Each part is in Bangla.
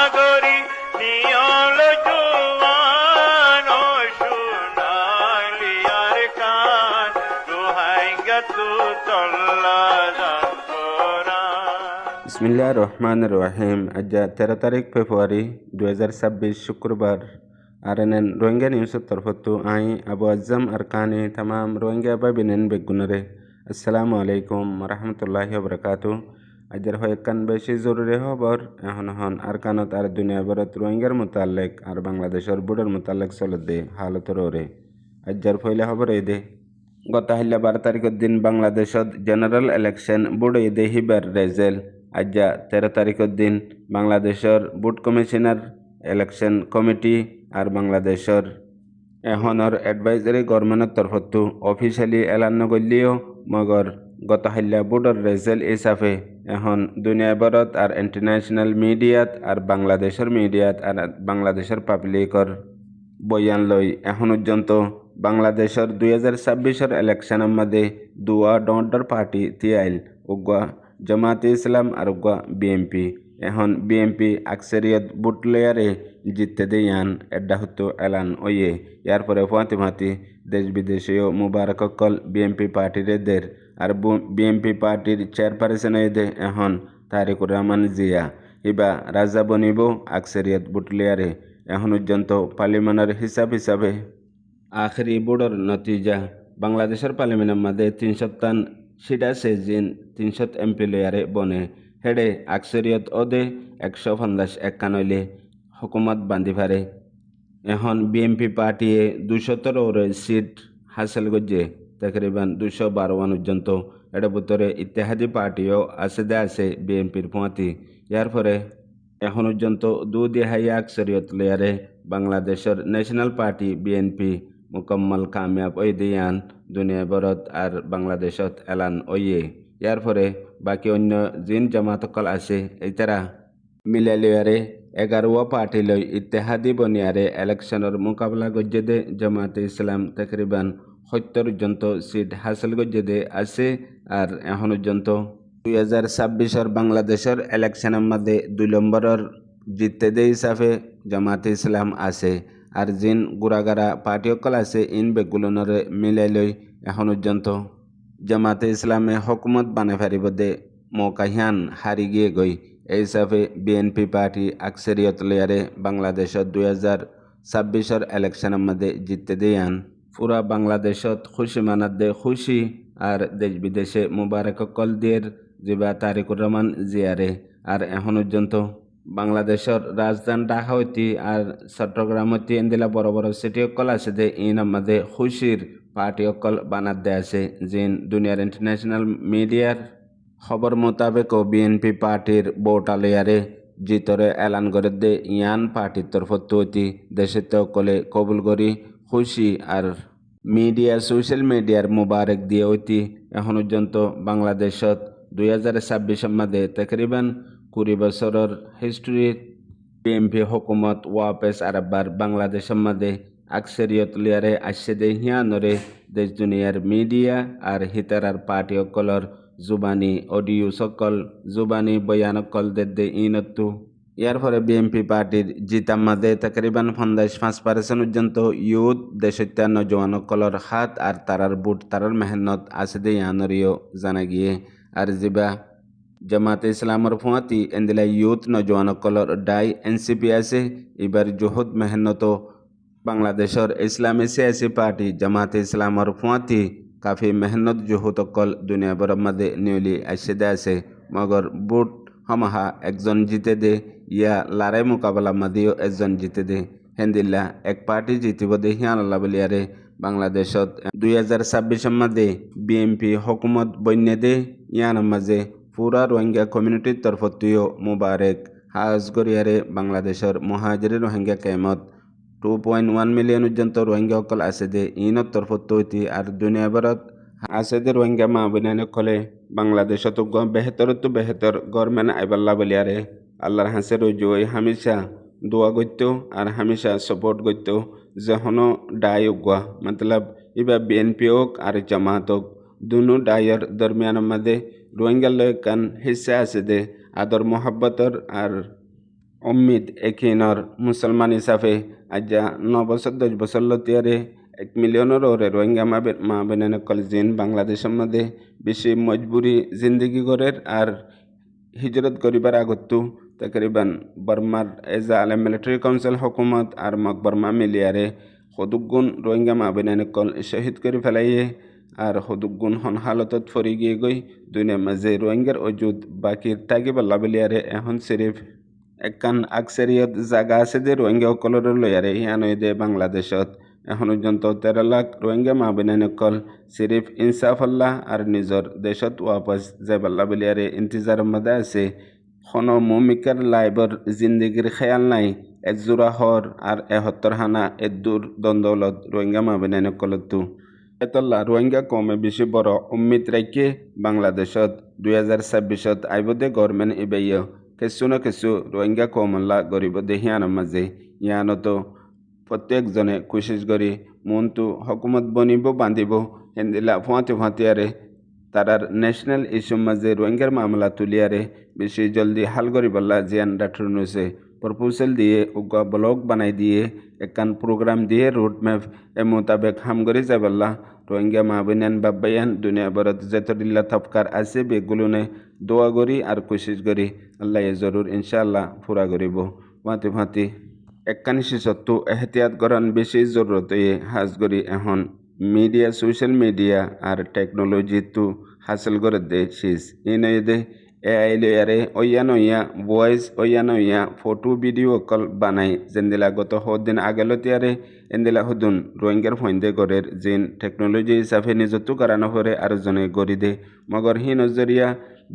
সাগরী নিয়ল জুয়ান ও সোনালিয়ার কান রোহাঙ্গা তু চল্লা বিসমিল্লাহির রহমানির রহিম। আজ 13 তারিখ ফেব্রুয়ারি 2026 শুক্রবার। আরএনএন রোহিঙ্গা নিউজের তরফতু আই আবু আজম আরকানি তামাম রোহিঙ্গা বাবিনেন বেগুনরে আসসালামু আলাইকুম রহমতুল্লাহি ওবরাকাতু। আজের হয়েকান বেশি জরুরি খবর এখন আরকানত আর দুনিয়া ভরত রোহিঙ্গার মোতালেক আর বাংলাদেশের বুড়ের মোতালেক চলত দে হালতর ওরে। আজের ফইলা খবর এই দে গত হাইলা 12 তারিখের দিন বাংলাদেশত জেনারেল ইলেকশন বুড় দে হিবার রেজেল। আজ 13 তারিখের দিন বাংলাদেশের বুট কমিশনার ইলেকশন কমিটি আর বাংলাদেশের এখনের এডভাইজারি গভর্নমেন্টের তরফতো অফিসিয়ালি এলান নগরলিও মগর গত হাইলা বুটের রেজাল্ট হিসাবে এখন দুনিয়া ভরত আর ইন্টারন্যাশনাল মিডিয়াত আর বাংলাদেশের মিডিয়াত আর বাংলাদেশের পাবলিকর বয়ান লই এখন পর্যন্ত বাংলাদেশের 2026 ইলেকশনের মধ্যে দুয়া ডন্ডর পার্টি তিয়াইল উগা জামাতে ইসলাম আর উগা বিএমপি। এখন বিএমপি আকসরিয়ত বুট লেয়ারে জিততে দেয়ান এড্ডা হতো এলান ওয়ে। ইয়ার পরে ফাঁতি দেশ বিদেশীয় মুবারককল বিএমপি পার্টির দের আর বিএমপি পার্টির চেয়ারপারসন দে এখন তারেকুর রহমান জিয়া ইবা রাজা বনিব আকসরিয়ত বুট লেয়ারে। এখন পর্যন্ত পার্লিমেন্টের হিসাবে আখরি বোর্ডর নতিজা বাংলাদেশের পার্লিমেন্টের মধ্যে 300 সিটা সেজিন 300 এমপি লেয়ারে বনে হেডে আকসরিয়ত ওদে 151 হুকুমত বান্ধি পারে। এখন বিএমপি পার্টিয়ে 217 সিট হাসিল করছে তকরিবান 212 পর্যন্ত। এটা ভিতরে ইত্তেহাদি পার্টিও আছে বিএমপির পঁয়তি। ইয়ার পরে এখন পর্যন্ত দুদিহাই আকসরিয়ত লেয়ারে বাংলাদেশের ন্যাশনাল পার্টি বিএনপি মুকম্মল কামিয়াব ওই দিয়ান দুনিয়া ভরত আর বাংলাদেশত এলান ওয়ে। ইয়ার পরে বাকি অন্য জিন জামাতকল আছে এতারা মিলে লেয়ারে 11 পার্টি লই ইত্তেহাদি বনিয়ারে ইলেকশনের মোকাবিলা গজ্জে দে জামাতে ইসলাম তকরিবান 70 পর্যন্ত সিট হাসিল গজ্জে দে আছে। আর এখন পর্যন্ত 2026 বাংলাদেশের ইলেকশনের মধ্যে 2 নম্বরের জিততে দে হিসাবে জামাতে ইসলাম আছে। আর জিন গুড়াগাড়া পার্টিসকল আছে ইন বেগুলনরে মিলাই লই এখন পর্যন্ত জামাতে ইসলামে হকুমত বানাই পারিব দে মৌকাহিয়ান হারি গিয়ে গই। এই হিসাবে বিএনপি পার্টি আকসরিয়ত লেয়ারে বাংলাদেশত 2026 ইলেকশনের মধ্যে জিততে দেয়ান পুরা বাংলাদেশত খুশি মানাত দে খুশি। আর দেশ বিদেশে মুবারককল দিয়ের জিবা তারেকুর রহমান জিয়ারে। আর এখন পর্যন্ত বাংলাদেশের রাজধানী ঢাকা হইতে আর চট্টগ্রাম হইতে এন্দিলা বড় বড় সিটি অকল আছে দে ইন আমাদের খুশির পার্টি অকল বানাত দে আছে। জিন দুনিয়ার ইন্টারন্যাশনাল মিডিয়ার খবর মোতাবেক বিএনপি পার্টির ভোট লেয়ারে জিতরে এলান করে দে ইয়ান পার্টির তরফত হইতে দেশের অকলে কবুল করি খুশি। আর মিডিয়া সোশ্যাল মিডিয়ার মুবারক দিয়ে হইতে এখন পর্যন্ত বাংলাদেশত 2026 মধ্যে তকরিবান 20 বছরের হিস্ট্রি বিএমপি হুকুমত ওয়াপেস আরবার বাংলাদেশের মধ্যে আকসরিয়ত লেয়ারে আসছে দে হিয়ানরে দেশ দুনিয়ার মিডিয়া আর হিতারার পার্টি অকলর জুবানি অডিও সকল জুবানি বয়ানকল দে ইনত্তু। ইয়ার পরে বিএমপি পার্টির জিতার মধ্যে তকরিবান 55% পর্যন্ত ইউথ দেশত্য নজওয়ানকলর হাত আর তারার বুট তারার মেহনত আছে দে ইয়ানরিও জানা গিয়ে। আর জিবা জামাতে ইসলামর ফুয়াতি এন্দিলা ইউথ নজওয়ানকলর ডাই এনসিপি আছে এবার জোহদ মেহনত বাংলাদেশের ইসলামী সিয়াসি পার্টি জামাতে ইসলামর ফুয়াতি কাফি মেহনত জোহদকল দুনিয়া বরর মধ্যে নিউলি আসে আছে মগর বুট হমাহা একজন জিতে দে ইয়া লারাই মোকাবেলা মাদিও একজন জিতে দে হেন্দিল্লা এক পার্টি জিতিব দে হিয়ান আল্লাহ বলিয়ারে বাংলাদেশত 2026 মধ্যে বিএমপি হুকুমত বন্যে দে ইয়ান মাঝে পুরা রোহিঙ্গা কমিউনিটির তরফতুও মুবারক হাজ গরিয়ারে বাংলাদেশের মহাজিরি রোহিঙ্গা কেমত 2.1 মিলিয়ন পর্যন্ত রোহিঙ্গা অকল আছে দে ইনত তরফত হইতে। আর দুনিয়া ভরত আছে দে রোহিঙ্গা মা বিনানে কলে বাংলাদেশত বেহতর গভর্নমেন্ট আইবাল্লা বলিয়ারে আল্লাহর হাসে রুজুই হামেশা দোয়া করত আর হামেশা সাপোর্ট করত যখন ডাই উগা মতলব ইবা বিএনপি হোক আর জামাত হোক দুনো ডাইয়ের দরমিয়ানের মধ্যে রোহিঙ্গা কান হিসা আছে দে আদর মোহাব্বতর আর উম্মিদ একিনর মুসলমান হিসাবে আজ্জা 9 বছর 10 বছর লতিয়ারে 1 মিলিয়নের ওরে রোহিঙ্গা মা বেনেন কল জিন বাংলাদেশের মধ্যে বেশি মজবুরি জিন্দগি করের আর হিজরত করিবার আগত্তু তকরিবান বর্মার এজ আলম মিলিটারি কাউন্সিল হুকুমত আর মক বর্মা মিলিয়ারে হদুগুণ রোহিঙ্গা মা বেনেন কল শহীদ করে ফেলাইয়ে আর হদুগুণ হন হালতত ফরি গিয়ে গই দুনিয়ার মাঝে রোহিঙ্গার অজুদ বাকির তাগি বাল্লা বেলিয়ারে এখন সিরিফ একখান আকসারিয়ত জাগা আছে যে রোহিঙ্গা সকলের লয়ারে হিয়ানই দে বাংলাদেশত এখন পর্যন্ত 13 লাখ রোহিঙ্গা মা বেনানকল সিরিফ ইনসাফাল্লাহ আর নিজর দেশত ওয়াপস যাবাল্লা বলিয়ারে ইন্তজার মধ্যে আছে কোনো মুমিকার লাইবর জিন্দগির খেয়াল নাই একজোড়া হর আর 71 হানা এদুর দ্বন্দ্বলত রোহিঙ্গা মা বেনানকলতো এতল্লা রোহিঙ্গা কমে বেশি বড় উম্মিদ রাখে বাংলাদেশত 2026 আইবদে গভর্নমেন্ট ইবেয় কিছু না কিছু রোহিঙ্গা কমল্লা গরিব দেহিয়ানোর মাঝে ইয়ানতো প্রত্যেকজনে কোশিশ করি মনটো হকুমত বনিব বান্ধিব হেন্দিলা ফুয়াতিয়ারে তারার ন্যাশনাল ইস্যুর মাঝে রোহিঙ্গার মামলা তুলিয়ারে বেশি জলদি হাল করিবল্লা জিয়ান ডাক্তার নুসে প্রপোজাল দিয়ে উগা ব্লগ বানাই দিয়ে একখান প্রোগ্রাম দিয়ে রোড ম্যাপ এ মোতাবেক হাম করে যাবাল্লা রোহিঙ্গা মা বোনেন বাব্বাইয়ান দুনিয়া বরত যেতদিল্লা তফকার আছে বেগুলোনে দোয়া করি আর কোশিশ করি আল্লাহ জরুর ইনশাআল্লাহ পুরা করিব ফাঁতি একখানি শিশত্তু এহতিয়াত করান বেশি জরুরত হাজ করি এখন মিডিয়া সোশ্যাল মিডিয়া আর টেকনোলজি তো হাসিল করে দে শিস ইনই দে এআই লয়ারে ওইয়া ভয়েস ওইয়া ফটো ভিডিও কল বানাই যেন্দিলা গত দিন আগেলতিয়ারে এন্দিলা হুদুন রোহিঙ্গার ফইন্দে গরের জিন টেকনোলজি হিসাবে নিজত্ব করানো পরে আর জনে গড়ি দে মগর হি নজরিয়া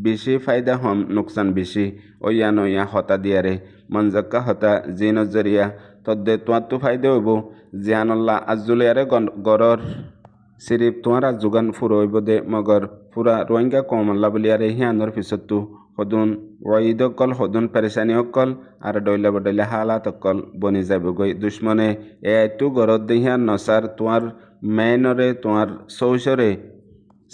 বেশি ফায়দা হম নোকসান বেশি ওইয়া হতা দিয়ারে মনজাক্কা হতা জি নজরিয়া তদ্দে তোমার তো ফায়দা হইব জিয়ানল্লাহ আজুলিয়ারে গরর সিরিপ তোমার যোগান ফুর হইব দে মগর পুরা রোহিঙ্গা কমল্লা বলিয়ারে হিয়ানোর পিছতো সদুন ওয়াইদ অকল সদুন পেরেছানি অকল আর ডইলা বডইলা হালাত অকল বনি যাব গই দুশ্মনে এটো গরত দেহিয়ান নসার তোমার মেইনরে তোমার সৌসরে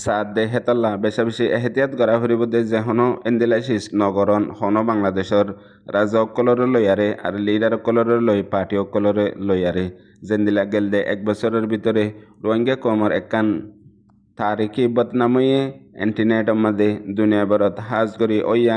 সাত দে হেতল্লা বেশা বেশি এহতিয়াত করা ফুরিব দে যেহনো এন্দিলাইছিস নগরন হন বাংলাদেশর রাজা অকলরে লয়ারে আর লিডার অকলরে লই পার্টি অকলরে লয়ারে যেন্দিলা গেল দে 1 বছরের ভিতরে রোহিঙ্গা কমর একখান তারিখি বদনাময়ে ইন্টারনেটের মধ্যে দুনিয়া ভরত হাজ করি ওইয়া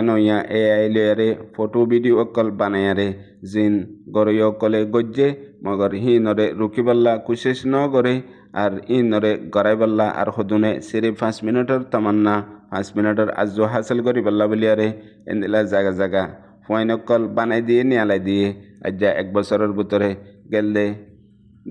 এআই লয়ারে ফটো ভিডিও অকল বানায়ারে জিন গরই অকলে গজ্জে মগর হি নরে রুকিবাল্লা কোশিশ ন করে আর ই নরে গড়াইবাল্লা আর সদুনে সিরিফ 5 মিনিটের তামান্না 5 মিনিটের আজও হাসিল করিবাল্লা বলিয়ারে এন্দিলা জাগা ফয়েন অকল বানাই দিয়ে নিয়ালাই দিয়ে আজ্জা 1 বছরের ভিতরে গেল দে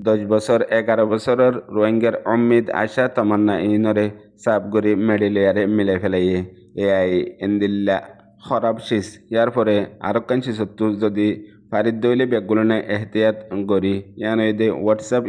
10 বছর 11 বছরের রোহিঙ্গার উম্মিদ আশা তামান্না ইনরে সাপ গরি মেডিলিয়ারে মিলে ফেলাইয়ে এআই এন্দিল্লা খরাব শিস ইয়ার পরে আরো কাঞ্চি সত্তু যদি ফারিদ দইলে বেগুলনে এহতিয়াত গরি ইয়ানই দে হোয়াটসঅ্যাপ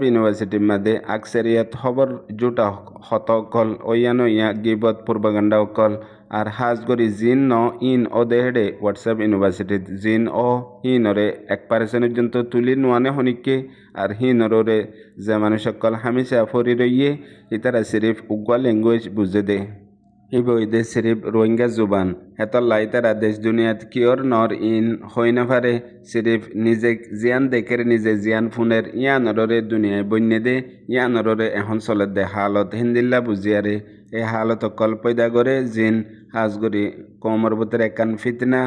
ইউনিভার্সিটির মধ্যে আকসারিয়াত খবর জুটা হতকল ওইয়া গিবত পূর্বগান্ডা অকল আর হাজ গরি জিন ন ইন ও দেহেডে হোয়াটসঅ্যাপ ইউনিভার্সিটিত জিন ও হিনরে 1% পর্যন্ত তুলি নোয়ানে হনিকে আর হিনরে যে মানুষ সকল হামেশা ফরি রইয়ে ইতারা সিরিফ উগা ল্যাঙ্গুয়েজ বুঝে দে হিবইদে সিরিফ রোহিঙ্গা জুবান হেতল্লাই তারা দেশ দুনিয়াত কিয়র নর ইন হই না পারে সিরিফ নিজে জিয়ান দেখের নিজে জিয়ান ফুনের ইয়ানরে দুনিয়ায় বন্যে দে ইয়ানরে এখন চলে দে হালত হিন্দিল্লা বুঝিয়ারে এই হালত অকল পয়দা করে জিন হাজগরি কমর ভিতরে একান ফিতনা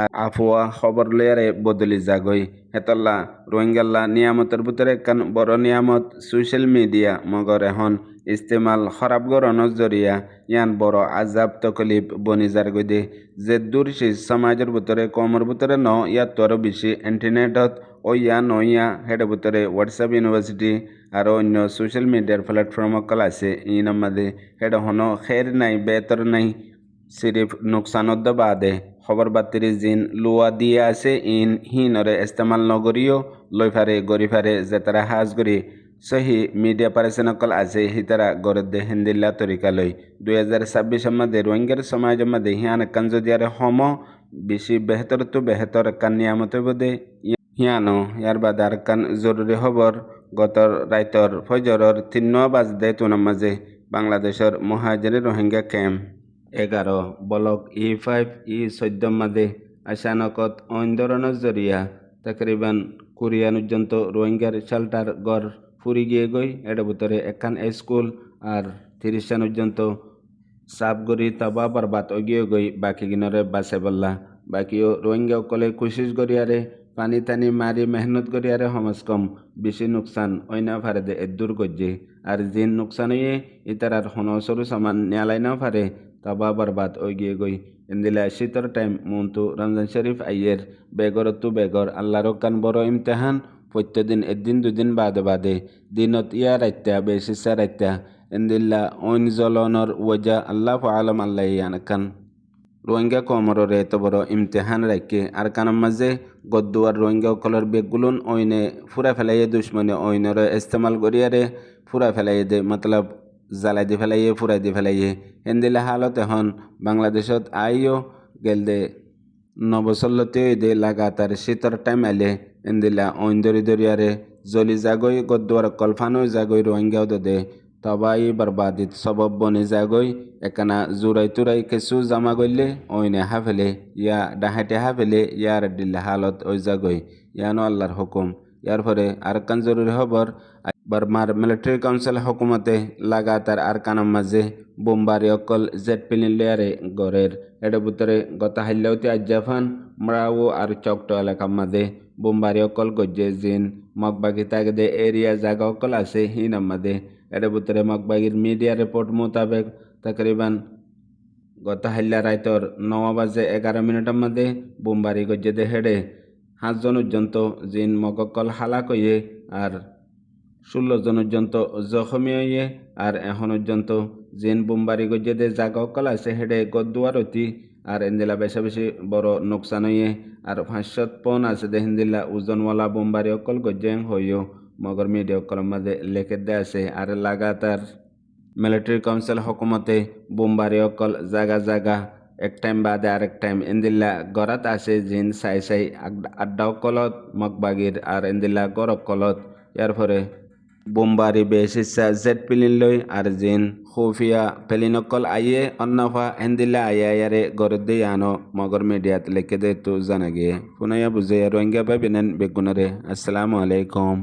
আর আফুয়া খবর লয়ারে বদলি যাগই হেতল্লা রোহিঙ্গাল্লা নিয়ামতের ভিতরে একান বড় নিয়ামত সোশ্যাল মিডিয়া মগর এখন ইস্তেমাল খরাব গরণর জরিয়া ইয়ান বড় আজাব তকলিফ বনিজার গদে যে দূর সেই সমাজের ভিতরে কমর ভিতরে ন ইয়াত তোর বেশি ইন্টারনেটত ওইয়া নইয়া হেডের ভিতরে হোয়াটসঅ্যাপ ইউনিভার্সিটি আর অন্য সোশ্যাল মিডিয়ার প্ল্যাটফর্ম অকল আছে ইন আমাদের হেড হন খের নাই বেতর নাই সিরিফ নোকসানত বাদে খবর বাতিরি জিন লুয়া দিয়ে আছে ইন হিনরে ইস্তেমাল নগরীয় লই ফারে গরি ফারে যে তারা হাজ করি সহি মিডিয়া পার্সন অকল আছে হিতারা গরদে হিন্দিল্লা তরিকা লই 2026 মধ্যে রোহিঙ্গার সমাজের মধ্যে হিয়ান কান যদি আর হম বেশি বেহতর তো বেহতর কান নিয়ামত বোধে হিয়ানো ইয়ার বাদ আর কান জরুরি খবর গত রাইতর ফজরর 3 বাজদে তোনার মাঝে বাংলাদেশের মহাজারি Rohingya camp 11 block E5 E14 মাঝে আচানকত অইন ধরনের জরিয়া তাকরিবান কুরিয়ানুজন্ত রোহিঙ্গার শেল্টার গড় ফুরি গিয়ে গই এটার ভিতরে একখান স্কুল আর 30 পর্যন্ত সাবগরি তবা বরবাদ গিয়ে গই বাকি গিনরে বাসে বললা বাকিও রোহিঙ্গা কলে কোশিশ গরিয়ারে পানি টানি মারি মেহনত গরিয়ারে সমাজ কম বেশি নোকসান অইনা ফারে দে দূর গজ্জে আর জিন নোকসান হয়ে ইতারার হনসরু সামান নিয়ালাই না ফারে তবা বরবাদ গিয়ে গই এন্দিলা শীতর টাইম মন্তু রমজান শরীফ আইয়ের বেগরতু বেগর আল্লাহর কান বড় ইমতেহান প্রত্যেকদিন একদিন দুদিন বাদে বাদে দিনত ইয়া রাইত্যা বেশিসা রাইত্যা এন্দিল্লা অইন জলনর ওজা আল্লাহ আলম আল্লাহ ইয়ানকান রোহিঙ্গা কমরে এত বড় ইমতেহান রাখে আর কানার মাঝে গদ্দুয়ার রোহিঙ্গা কলর বেগগুলুন ওইনে ফুরা ফেলাইয়ে দুশ্মনে ওইনরে ইস্তেমাল করিয়ারে ফুরা ফেলাইয়ে দে মতলব জ্বালাই দি ফেলাইয়ে ফুরাই দি ফেলাইয়ে এন্দিলা হালত এখন বাংলাদেশত আইও গেল দে নবসল্লতে দে লাগাতার শীতর টাইম আলে এন্দিলা ওইন দরি দরিয়ারে জলি জাগই গদ্দুয়ার কলফানো জাগই রোহিঙ্গাও দে তবাই বরবাদিত সবব বনে জাগই একানা জুরাই তুরাই কেসু জামা গইলে ওইনে হাফেলে ইয়া ডাহাইতে হাফেলে ইয়ার দিল্লা হালত ওই জাগই ইয়ানো আল্লাহর হুকুম ইয়ার পরে আরকান জরুরি খবর বার্মার মিলিটারি কাউন্সিল হুকুমতে লাগাতার আরকানের মাঝে বোমবারি অকল জেট পিলিন লেয়ারে গড়ের এর ভিতরে গত হাইলাউতি আজ্জাফান মরাও আর চকটো এলাকার মাঝে বোমবারি অকল গজ্জে জিন মগবাগি তাগদে এরিয়া জায়গা অকল আছে হিনার মাঝে এর ভিতরে মগবাগির মিডিয়া রিপোর্ট মোতাবেক তকরিবান গত হাইলা রাইতর 9 বাজে 11 মিনিটের মধ্যে বোমবারি গজ্জে দে হেডে 5 জন পর্যন্ত জিন মগকল হালাক হইয়ে আর 16 জন পর্যন্ত জখমি হইয়ে আর এখন পর্যন্ত জিন বোমবারি গজ্জে দে জায়গা অকল আছে হেডে গদ্দুয়ারতি আর এন্দিলা বেশি বেশি বড় নোকসান হইয়ে আর 500 পন আছে দে হিন্দিলা ওজনওয়ালা বোমবারি অকল গজ্জে হইও মগর মিডিয়া অকলের মাঝে লেখে দে আছে আর লাগাতার মিলিটারি কাউন্সিল হুকুমতে বোমবারি অকল জায়গা জায়গা এক টাইম বাদে আরেক টাইম এন্দিল্লা গড়াত আছে জিন চাই চাই আড্ডা অকলত মগবাগির আর এন্দিল্লা গড় অকলত ইয়ার পরে বোমবারি বেশিসা জেট পিলিন লই আর জিন খুফিয়া পেলিন অকল আইয়ে অন্নফা এন্দিল্লা আইয়া ইয়ারে গড় দিয়ে আনো মগর মিডিয়াত লেখে দে তো জানা গিয়ে পুনয়া বুঝে রোহিঙ্গা ভাবিনেন বেগুনরে আসসালামু আলাইকুম।